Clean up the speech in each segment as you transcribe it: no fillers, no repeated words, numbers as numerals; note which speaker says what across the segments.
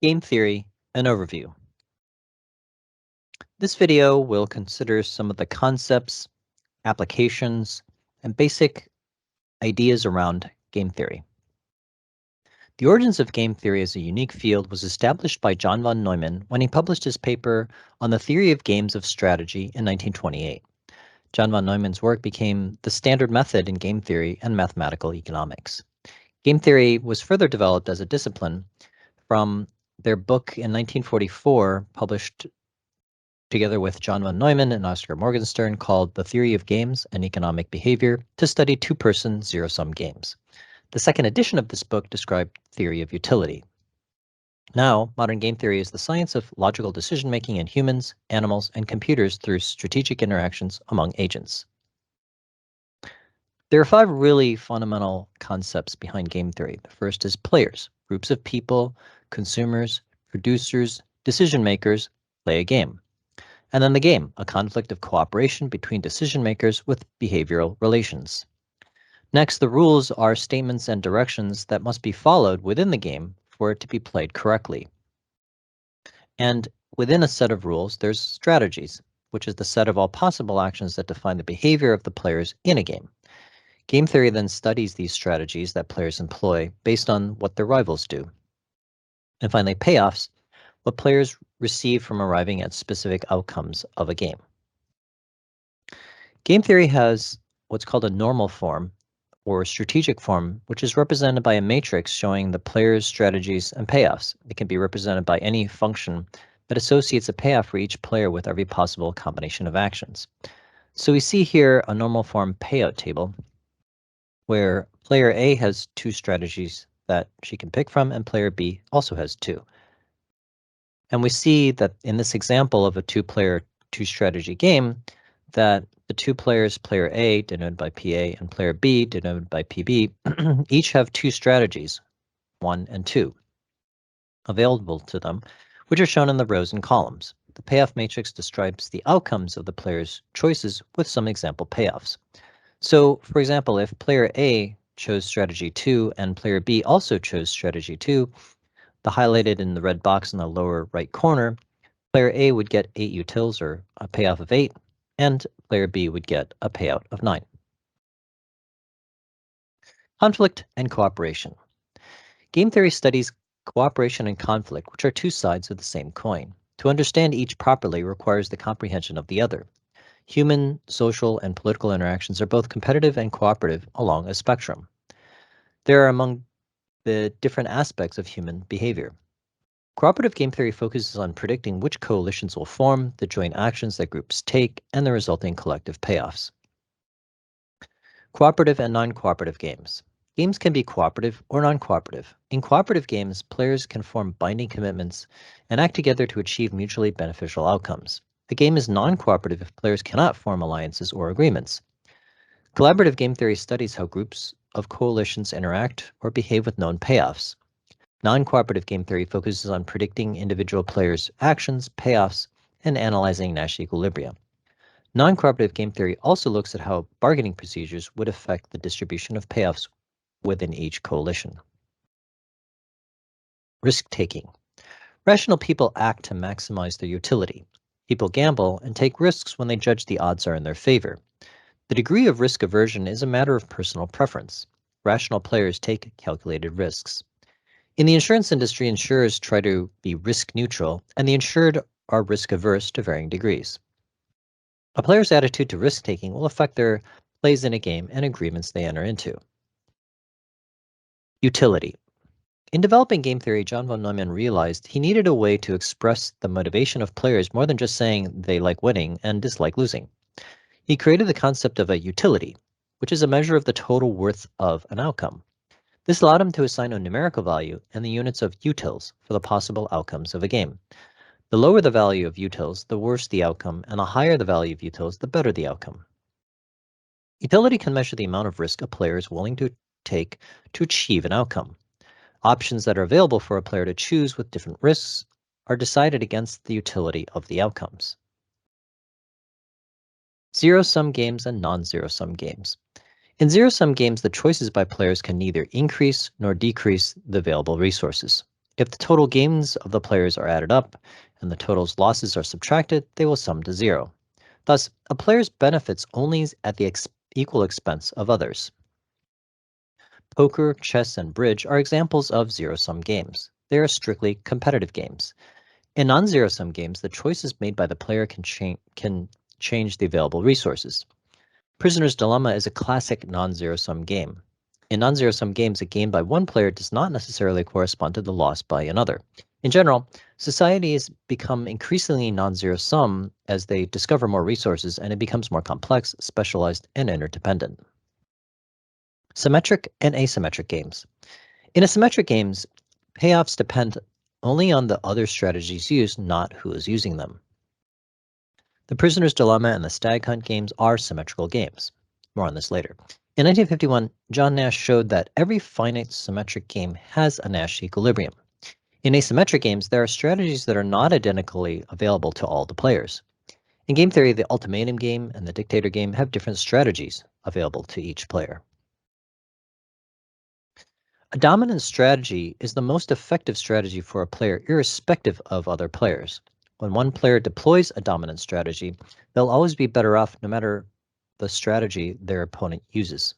Speaker 1: Game theory, an overview. This video will consider some of the concepts, applications, and basic ideas around game theory. The origins of game theory as a unique field was established by John von Neumann when he published his paper on the theory of games of strategy in 1928. John von Neumann's work became the standard method in game theory and mathematical economics. Game theory was further developed as a discipline from their book in 1944, published together with John von Neumann and Oscar Morgenstern, called The Theory of Games and Economic Behavior, to study two-person zero-sum games. The second edition of this book described theory of utility. Now, modern game theory is the science of logical decision-making in humans, animals, and computers through strategic interactions among agents. There are 5 really fundamental concepts behind game theory. The first is players, groups of people, consumers, producers, decision makers play a game. And then the game, a conflict of cooperation between decision makers with behavioral relations. Next, the rules are statements and directions that must be followed within the game for it to be played correctly. And within a set of rules, there's strategies, which is the set of all possible actions that define the behavior of the players in a game. Game theory then studies these strategies that players employ based on what their rivals do. And finally, payoffs, what players receive from arriving at specific outcomes of a game. Game theory has what's called a normal form or strategic form, which is represented by a matrix showing the players' strategies and payoffs. It can be represented by any function that associates a payoff for each player with every possible combination of actions. So we see here a normal form payout table where player A has 2 strategies that she can pick from, and player B also has 2. And we see that in this example of a 2-player, 2-strategy game, that the 2 players, player A, denoted by PA, and player B, denoted by PB, each have 2 strategies, 1 and 2, available to them, which are shown in the rows and columns. The payoff matrix describes the outcomes of the players' choices with some example payoffs. So, for example, if player A chose strategy 2 and player B also chose strategy 2, the highlighted in the red box in the lower right corner, player A would get 8 utils, or a payoff of 8, and player B would get a payout of 9. Conflict and cooperation. Game theory studies cooperation and conflict, which are 2 sides of the same coin. To understand each properly requires the comprehension of the other. Human, social, and political interactions are both competitive and cooperative along a spectrum. They are among the different aspects of human behavior. Cooperative game theory focuses on predicting which coalitions will form, the joint actions that groups take, and the resulting collective payoffs. Cooperative and non-cooperative games. Games can be cooperative or non-cooperative. In cooperative games, players can form binding commitments and act together to achieve mutually beneficial outcomes. The game is non-cooperative if players cannot form alliances or agreements. Collaborative game theory studies how groups of coalitions interact or behave with known payoffs. Non-cooperative game theory focuses on predicting individual players' actions, payoffs, and analyzing Nash equilibria. Non-cooperative game theory also looks at how bargaining procedures would affect the distribution of payoffs within each coalition. Risk-taking. Rational people act to maximize their utility. People gamble and take risks when they judge the odds are in their favor. The degree of risk aversion is a matter of personal preference. Rational players take calculated risks. In the insurance industry, insurers try to be risk neutral, and the insured are risk averse to varying degrees. A player's attitude to risk-taking will affect their plays in a game and agreements they enter into. Utility. In developing game theory, John von Neumann realized he needed a way to express the motivation of players more than just saying they like winning and dislike losing. He created the concept of a utility, which is a measure of the total worth of an outcome. This allowed him to assign a numerical value and the units of utils for the possible outcomes of a game. The lower the value of utils, the worse the outcome, and the higher the value of utils, the better the outcome. Utility can measure the amount of risk a player is willing to take to achieve an outcome. Options that are available for a player to choose with different risks are decided against the utility of the outcomes. Zero-sum games and non-zero-sum games. In zero-sum games, the choices by players can neither increase nor decrease the available resources. If the total gains of the players are added up and the total's losses are subtracted, they will sum to 0. Thus, a player's benefits only at the equal expense of others. Poker, chess, and bridge are examples of zero-sum games. They are strictly competitive games. In non-zero-sum games, the choices made by the player can change the available resources. Prisoner's Dilemma is a classic non-zero-sum game. In non-zero-sum games, a gain by one player does not necessarily correspond to the loss by another. In general, societies become increasingly non-zero-sum as they discover more resources and it becomes more complex, specialized, and interdependent. Symmetric and asymmetric games. In asymmetric games, payoffs depend only on the other strategies used, not who is using them. The Prisoner's Dilemma and the Stag Hunt games are symmetrical games. More on this later. In 1951, John Nash showed that every finite symmetric game has a Nash equilibrium. In asymmetric games, there are strategies that are not identically available to all the players. In game theory, the Ultimatum Game and the Dictator Game have different strategies available to each player. A dominant strategy is the most effective strategy for a player irrespective of other players. When one player deploys a dominant strategy, they'll always be better off no matter the strategy their opponent uses.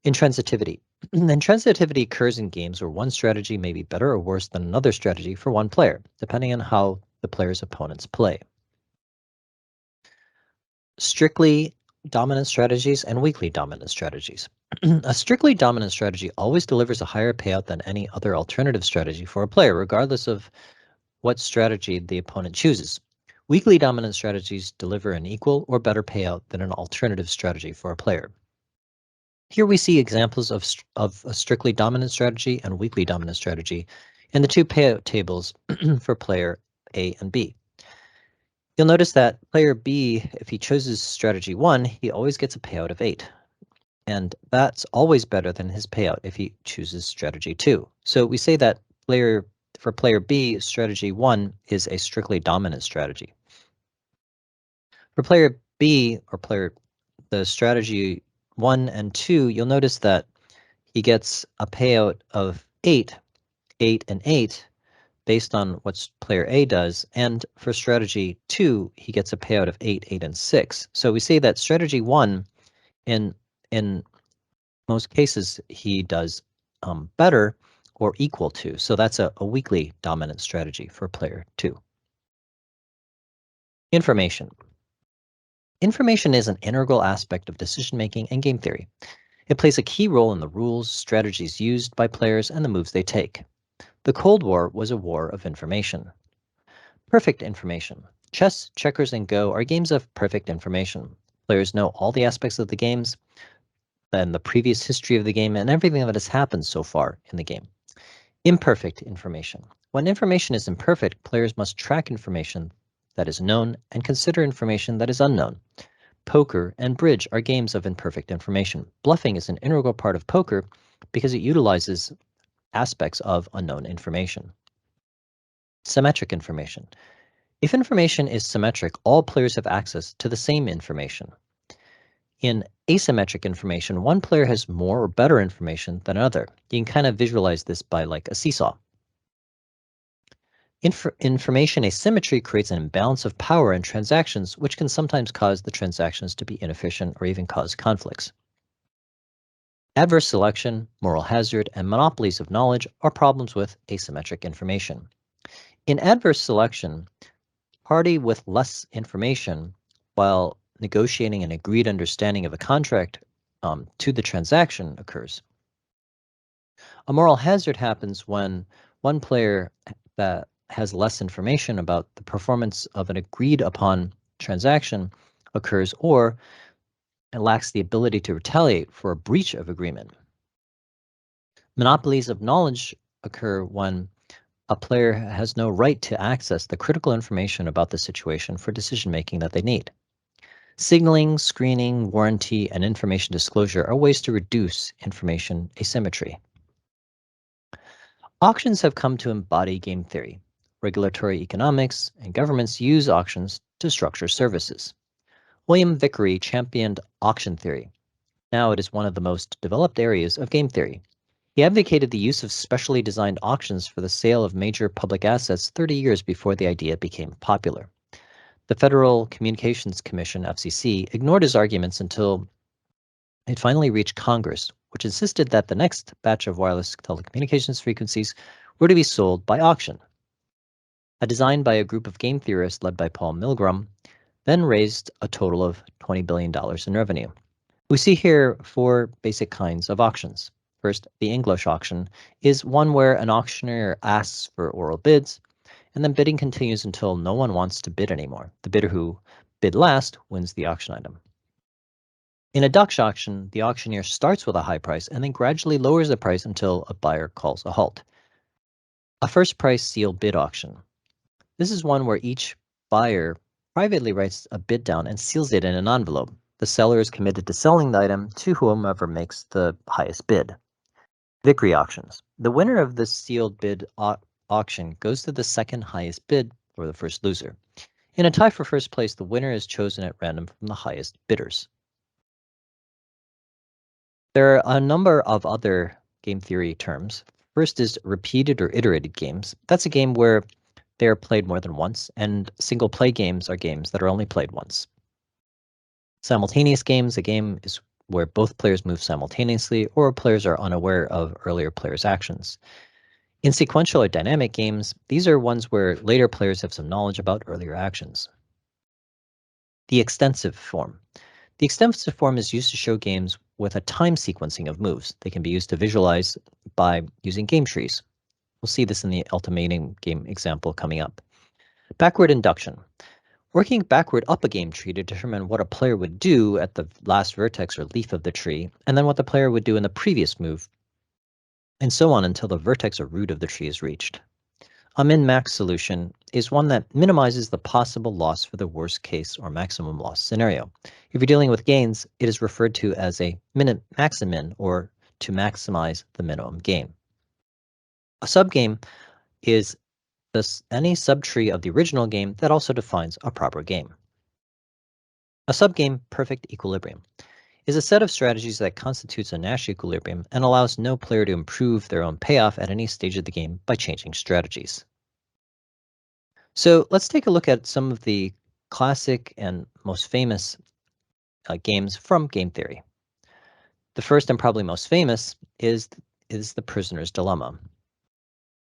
Speaker 1: Intransitivity. Intransitivity occurs in games where one strategy may be better or worse than another strategy for one player, depending on how the player's opponents play. Strictly dominant strategies and weakly dominant strategies. A strictly dominant strategy always delivers a higher payout than any other alternative strategy for a player, regardless of what strategy the opponent chooses. Weakly dominant strategies deliver an equal or better payout than an alternative strategy for a player. Here we see examples of a strictly dominant strategy and weakly dominant strategy in the two payout tables for player A and B. You'll notice that player B, if he chooses strategy 1, he always gets a payout of 8. And that's always better than his payout if he chooses strategy 2. So we say that for player B, strategy 1 is a strictly dominant strategy. For player B, the strategy 1 and 2, you'll notice that he gets a payout of 8, 8, and 8, based on what player A does, and for strategy 2, he gets a payout of 8, 8, and 6. So we say that strategy 1, in most cases, he does better or equal to. So that's a weakly dominant strategy for player 2. Information. Information is an integral aspect of decision-making and game theory. It plays a key role in the rules, strategies used by players, and the moves they take. The Cold War was a war of information. Perfect information. Chess, checkers, and Go are games of perfect information. Players know all the aspects of the games and the previous history of the game and everything that has happened so far in the game. Imperfect information. When information is imperfect, players must track information that is known and consider information that is unknown. Poker and bridge are games of imperfect information. Bluffing is an integral part of poker because it utilizes aspects of unknown information. Symmetric information. If information is symmetric, all players have access to the same information. In asymmetric information, one player has more or better information than another. You can kind of visualize this by like a seesaw. Information asymmetry creates an imbalance of power in transactions, which can sometimes cause the transactions to be inefficient or even cause conflicts. Adverse selection, moral hazard, and monopolies of knowledge are problems with asymmetric information. In adverse selection, party with less information, while negotiating an agreed understanding of a contract to the transaction occurs. A moral hazard happens when one player that has less information about the performance of an agreed upon transaction occurs, or it lacks the ability to retaliate for a breach of agreement. Monopolies of knowledge occur when a player has no right to access the critical information about the situation for decision making that they need. Signaling, screening, warranty, and information disclosure are ways to reduce information asymmetry. Auctions have come to embody game theory. Regulatory economics and governments use auctions to structure services. William Vickery championed auction theory. Now it is one of the most developed areas of game theory. He advocated the use of specially designed auctions for the sale of major public assets 30 years before the idea became popular. The Federal Communications Commission, FCC, ignored his arguments until it finally reached Congress, which insisted that the next batch of wireless telecommunications frequencies were to be sold by auction. A design by a group of game theorists led by Paul Milgrom then raised a total of $20 billion in revenue. We see here four basic kinds of auctions. First, the English auction is one where an auctioneer asks for oral bids, and then bidding continues until no one wants to bid anymore. The bidder who bid last wins the auction item. In a Dutch auction, the auctioneer starts with a high price and then gradually lowers the price until a buyer calls a halt. A first price sealed bid auction. This is one where each buyer privately writes a bid down and seals it in an envelope. The seller is committed to selling the item to whomever makes the highest bid. Victory auctions. The winner of this sealed bid auction goes to the second highest bid or the first loser. In a tie for first place, the winner is chosen at random from the highest bidders. There are a number of other game theory terms. First is repeated or iterated games. That's a game where they are played more than once, and single play games are games that are only played once. Simultaneous games, a game is where both players move simultaneously or players are unaware of earlier players' actions. In sequential or dynamic games, these are ones where later players have some knowledge about earlier actions. The extensive form. The extensive form is used to show games with a time sequencing of moves. They can be used to visualize by using game trees. We'll see this in the Ultimatum Game example coming up. Backward induction. Working backward up a game tree to determine what a player would do at the last vertex or leaf of the tree, and then what the player would do in the previous move, and so on until the vertex or root of the tree is reached. A min-max solution is one that minimizes the possible loss for the worst case or maximum loss scenario. If you're dealing with gains, it is referred to as a maximin or to maximize the minimum gain. A subgame is any subtree of the original game that also defines a proper game. A subgame, perfect equilibrium, is a set of strategies that constitutes a Nash equilibrium and allows no player to improve their own payoff at any stage of the game by changing strategies. So let's take a look at some of the classic and most famous games from game theory. The first and probably most famous is the prisoner's dilemma.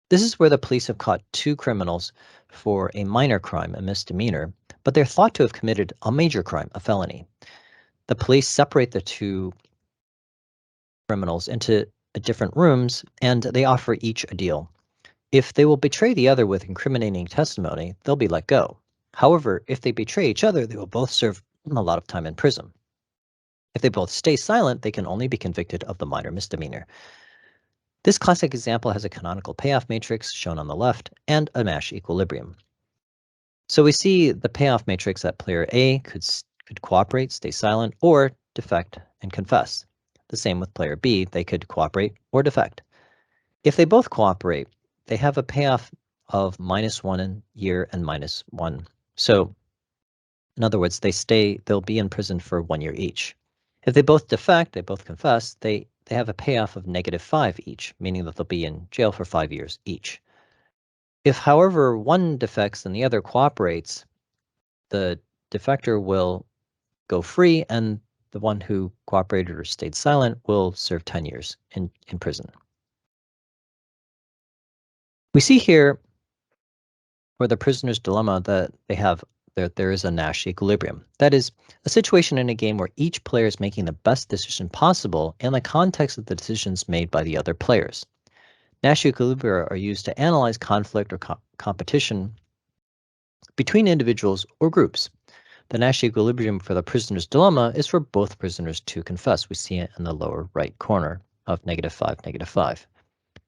Speaker 1: This is where the police have caught two criminals for a minor crime, a misdemeanor, but they're thought to have committed a major crime, a felony. The police separate the two criminals into different rooms and they offer each a deal. If they will betray the other with incriminating testimony, they'll be let go. However, if they betray each other, they will both serve a lot of time in prison. If they both stay silent, they can only be convicted of the minor misdemeanor. This classic example has a canonical payoff matrix shown on the left and a Nash equilibrium. So we see the payoff matrix that player A could cooperate, stay silent, or defect and confess. The same with player B, they could cooperate or defect. If they both cooperate, they have a payoff of -1 year and -1. So in other words, they'll be in prison for 1 year each. If they both defect, they both confess, they have a payoff of -5 each, meaning that they'll be in jail for 5 years each. If, however, one defects and the other cooperates, the defector will go free and the one who cooperated or stayed silent will serve 10 years in prison. We see here for the prisoner's dilemma that there is a Nash equilibrium. That is a situation in a game where each player is making the best decision possible in the context of the decisions made by the other players. Nash equilibria are used to analyze conflict or competition between individuals or groups. The Nash equilibrium for the prisoner's dilemma is for both prisoners to confess. We see it in the lower right corner of -5, -5.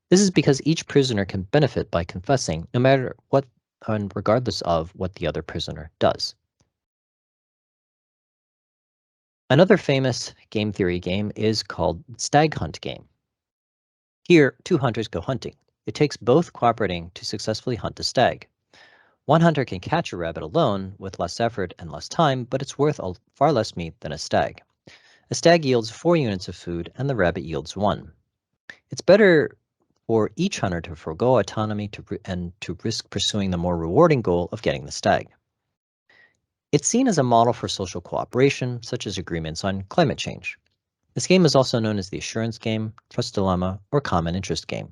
Speaker 1: This is because each prisoner can benefit by confessing no matter what and regardless of what the other prisoner does. Another famous game theory game is called Stag Hunt game. Here, two hunters go hunting. It takes both cooperating to successfully hunt a stag. One hunter can catch a rabbit alone with less effort and less time, but it's worth far less meat than a stag. A stag yields 4 units of food and the rabbit yields 1. It's better for each hunter to forego autonomy and to risk pursuing the more rewarding goal of getting the stag. It's seen as a model for social cooperation, such as agreements on climate change. This game is also known as the assurance game, trust dilemma, or common interest game.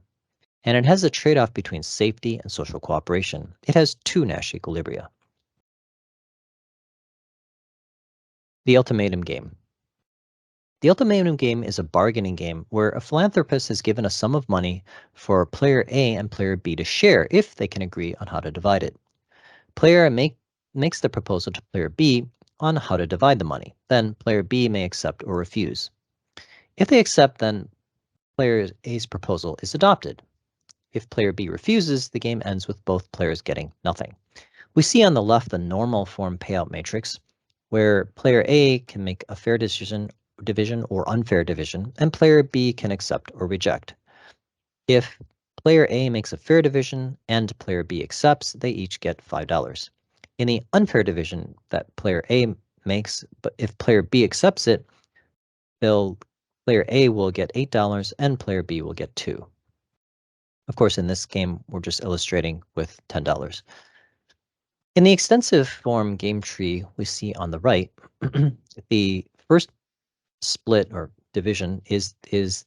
Speaker 1: And it has a trade-off between safety and social cooperation. It has two Nash equilibria. The Ultimatum Game. The Ultimatum Game is a bargaining game where a philanthropist has given a sum of money for player A and player B to share if they can agree on how to divide it. Player A makes the proposal to player B on how to divide the money. Then player B may accept or refuse. If they accept, then player A's proposal is adopted. If player B refuses, the game ends with both players getting nothing. We see on the left the normal form payout matrix, where player A can make a fair division or unfair division, and player B can accept or reject. If player A makes a fair division and player B accepts, they each get $5. In the unfair division that player A makes, but if player B accepts it, player A will get $8 and player B will get 2. Of course, in this game, we're just illustrating with $10. In the extensive form game tree we see on the right, the first split or division is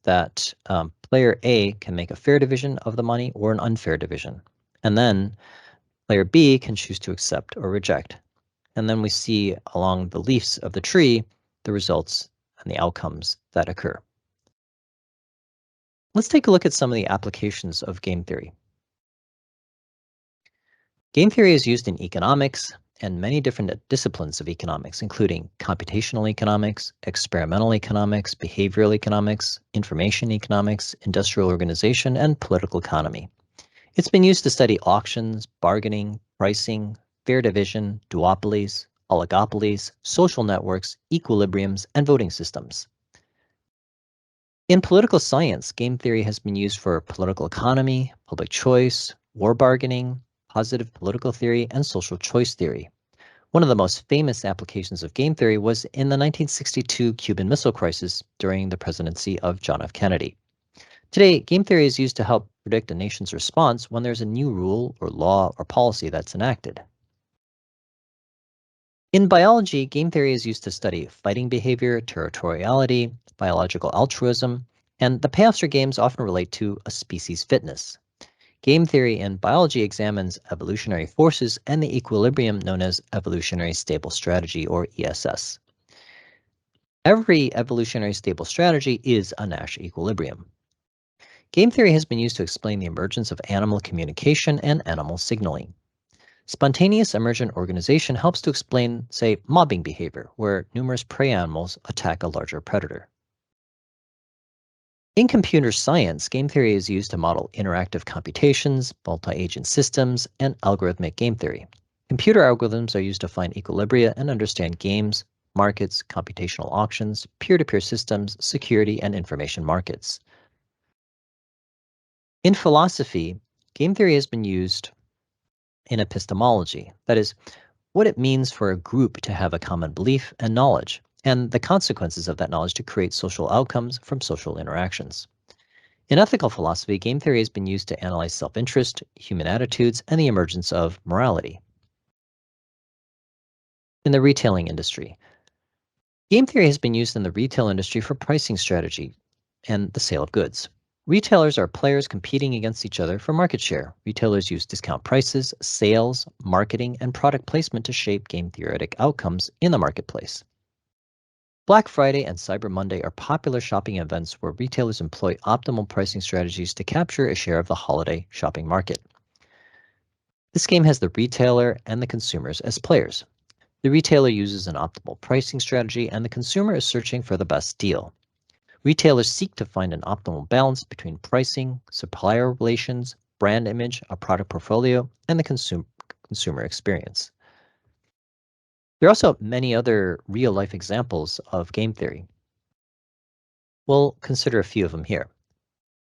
Speaker 1: that player A can make a fair division of the money or an unfair division. And then player B can choose to accept or reject. And then we see along the leaves of the tree the results and the outcomes that occur. Let's take a look at some of the applications of game theory. Game theory is used in economics and many different disciplines of economics, including computational economics, experimental economics, behavioral economics, information economics, industrial organization, and political economy. It's been used to study auctions, bargaining, pricing, fair division, duopolies, oligopolies, social networks, equilibriums, and voting systems. In political science, game theory has been used for political economy, public choice, war bargaining, positive political theory, and social choice theory. One of the most famous applications of game theory was in the 1962 Cuban Missile Crisis during the presidency of John F. Kennedy. Today, game theory is used to help predict a nation's response when there's a new rule or law or policy that's enacted. In biology, game theory is used to study fighting behavior, territoriality, biological altruism, and the payoffs for games often relate to a species' fitness. Game theory in biology examines evolutionary forces and the equilibrium known as evolutionary stable strategy, or ESS. Every evolutionary stable strategy is a Nash equilibrium. Game theory has been used to explain the emergence of animal communication and animal signaling. Spontaneous emergent organization helps to explain, say, mobbing behavior, where numerous prey animals attack a larger predator. In computer science, game theory is used to model interactive computations, multi-agent systems, and algorithmic game theory. Computer algorithms are used to find equilibria and understand games, markets, computational auctions, peer-to-peer systems, security, and information markets. In philosophy, game theory has been used in epistemology, that is, what it means for a group to have a common belief and knowledge, and the consequences of that knowledge to create social outcomes from social interactions. In ethical philosophy, game theory has been used to analyze self-interest, human attitudes, and the emergence of morality. In the retailing industry, game theory has been used in the retail industry for pricing strategy and the sale of goods. Retailers are players competing against each other for market share. Retailers use discount prices, sales, marketing, and product placement to shape game theoretic outcomes in the marketplace. Black Friday and Cyber Monday are popular shopping events where retailers employ optimal pricing strategies to capture a share of the holiday shopping market. This game has the retailer and the consumers as players. The retailer uses an optimal pricing strategy and the consumer is searching for the best deal. Retailers seek to find an optimal balance between pricing, supplier relations, brand image, a product portfolio, and the consumer experience. There are also many other real-life examples of game theory. We'll consider a few of them here.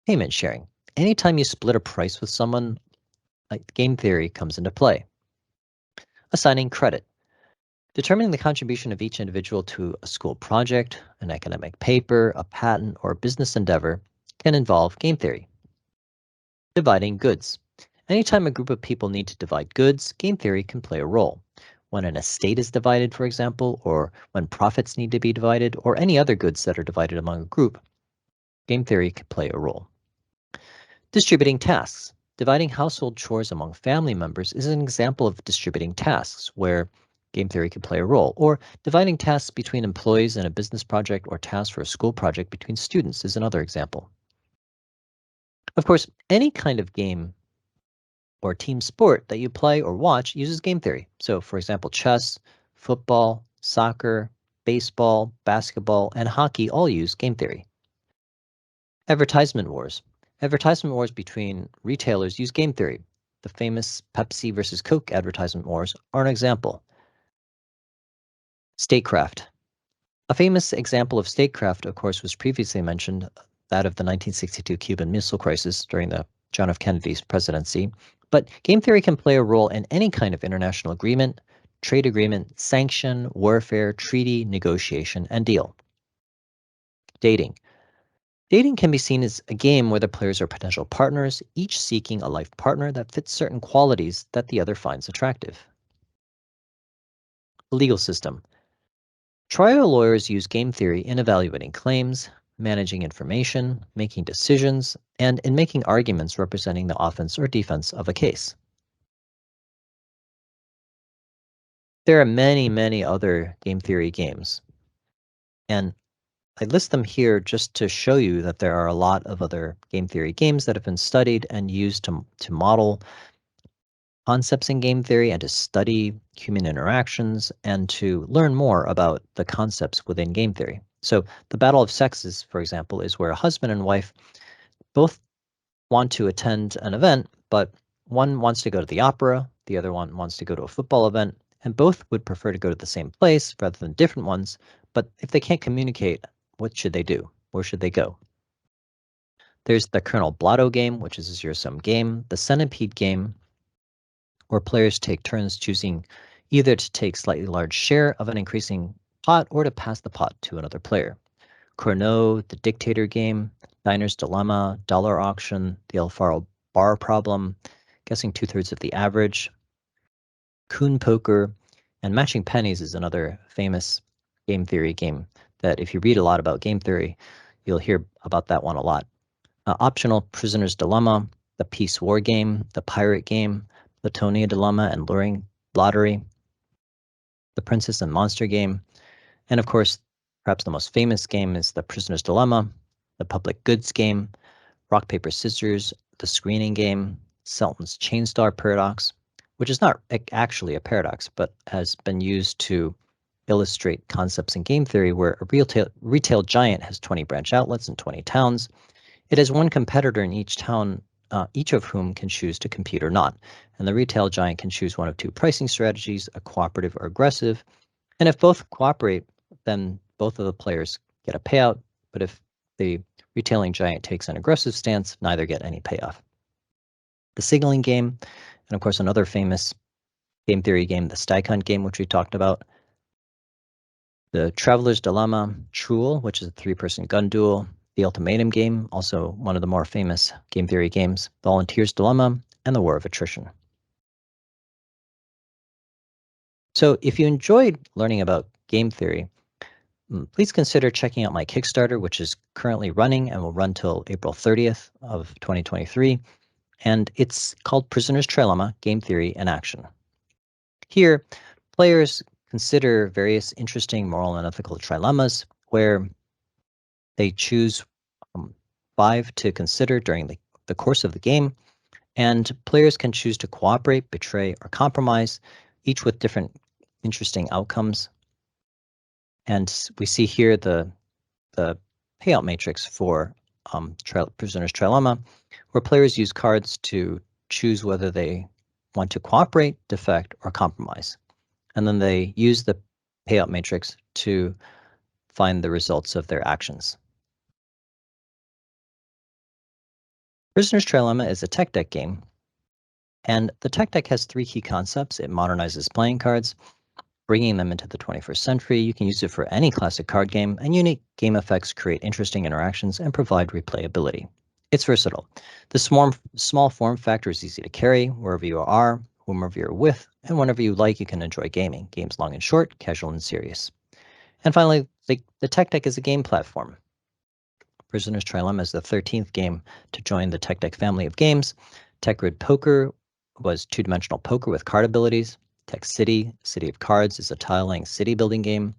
Speaker 1: Payment sharing. Anytime you split a price with someone, game theory comes into play. Assigning credit. Determining the contribution of each individual to a school project, an academic paper, a patent, or a business endeavor can involve game theory. Dividing goods. Anytime a group of people need to divide goods, game theory can play a role. When an estate is divided, for example, or when profits need to be divided, or any other goods that are divided among a group, game theory can play a role. Distributing tasks. Dividing household chores among family members is an example of distributing tasks where game theory can play a role, or dividing tasks between employees in a business project or tasks for a school project between students is another example. Of course, any kind of game or team sport that you play or watch uses game theory. So, for example, chess, football, soccer, baseball, basketball, and hockey all use game theory. Advertisement wars. Advertisement wars between retailers use game theory. The famous Pepsi versus Coke advertisement wars are an example. Statecraft. A famous example of statecraft, of course, was previously mentioned, that of the 1962 Cuban Missile Crisis during the John F. Kennedy's presidency. But game theory can play a role in any kind of international agreement, trade agreement, sanction, warfare, treaty, negotiation, and deal. Dating. Dating can be seen as a game where the players are potential partners, each seeking a life partner that fits certain qualities that the other finds attractive. The legal system. Trial lawyers use game theory in evaluating claims, managing information, making decisions, and in making arguments representing the offense or defense of a case. There are many, many other game theory games, and I list them here just to show you that there are a lot of other game theory games that have been studied and used to model concepts in game theory and to study human interactions and to learn more about the concepts within game theory. So the battle of sexes, for example, is where a husband and wife both want to attend an event, but one wants to go to the opera, the other one wants to go to a football event, and both would prefer to go to the same place rather than different ones. But if they can't communicate, what should they do? Where should they go? There's the Colonel Blotto game, which is a zero-sum game, the Centipede game, where players take turns choosing either to take slightly large share of an increasing pot or to pass the pot to another player. Chrono, the Dictator game, Diner's Dilemma, Dollar Auction, the Alfaro Bar Problem, Guessing Two-Thirds of the Average, Coon Poker, and Matching Pennies is another famous game theory game that if you read a lot about game theory, you'll hear about that one a lot. Optional Prisoner's Dilemma, the Peace War game, the Pirate game, Latonia Dilemma and Luring Lottery, the Princess and Monster game, and of course, perhaps the most famous game is the Prisoner's Dilemma, the Public Goods game, Rock, Paper, Scissors, the Screening game, Selton's Chainstar Paradox, which is not actually a paradox, but has been used to illustrate concepts in game theory where a retail giant has 20 branch outlets in 20 towns. It has one competitor in each town, each of whom can choose to compete or not. And the retail giant can choose one of two pricing strategies, a cooperative or aggressive. And if both cooperate, then both of the players get a payout. But if the retailing giant takes an aggressive stance, neither get any payoff. The signaling game, and of course another famous game theory game, the Stag Hunt game, which we talked about. The Traveler's Dilemma, Truel, which is a three-person gun duel. The Ultimatum Game, also one of the more famous game theory games. The Volunteer's Dilemma, and the War of Attrition. So if you enjoyed learning about game theory, please consider checking out my Kickstarter, which is currently running and will run till April 30th of 2023. And it's called Prisoner's Trilemma, Game Theory in Action. Here, players consider various interesting moral and ethical trilemmas where they choose 5 to consider during the course of the game, and players can choose to cooperate, betray, or compromise, each with different interesting outcomes. And we see here the payout matrix for Prisoner's Trilemma, where players use cards to choose whether they want to cooperate, defect, or compromise. And then they use the payout matrix to find the results of their actions. Prisoner's Trilemma is a tech deck game, and the tech deck has 3 key concepts. It modernizes playing cards, bringing them into the 21st century. You can use it for any classic card game, and unique game effects create interesting interactions and provide replayability. It's versatile. The small form factor is easy to carry wherever you are, whomever you're with, and whenever you like, you can enjoy gaming. Games long and short, casual and serious. And finally, the Tech Deck is a game platform. Prisoner's Trilemma is the 13th game to join the Tech Deck family of games. Tech Grid Poker was two-dimensional poker with card abilities. Tech City, City of Cards, is a tile-laying city building game.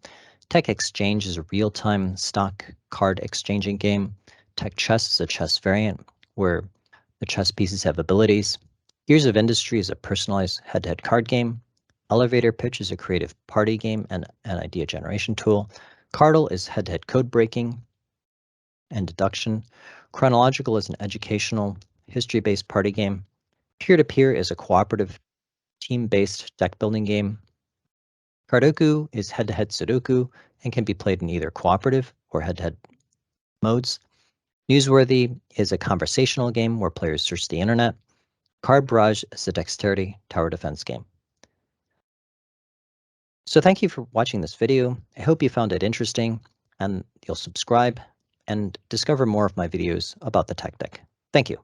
Speaker 1: Tech Exchange is a real-time stock card exchanging game. Tech Chess is a chess variant where the chess pieces have abilities. Gears of Industry is a personalized head-to-head card game. Elevator Pitch is a creative party game and an idea generation tool. Cardle is head-to-head code breaking and deduction. Chronological is an educational, history-based party game. Peer-to-peer is a cooperative, team-based deck-building game. Cardoku is head-to-head Sudoku and can be played in either cooperative or head-to-head modes. Newsworthy is a conversational game where players search the internet. Card Barrage is a dexterity tower defense game. So thank you for watching this video. I hope you found it interesting and you'll subscribe and discover more of my videos about the Tech Deck. Thank you.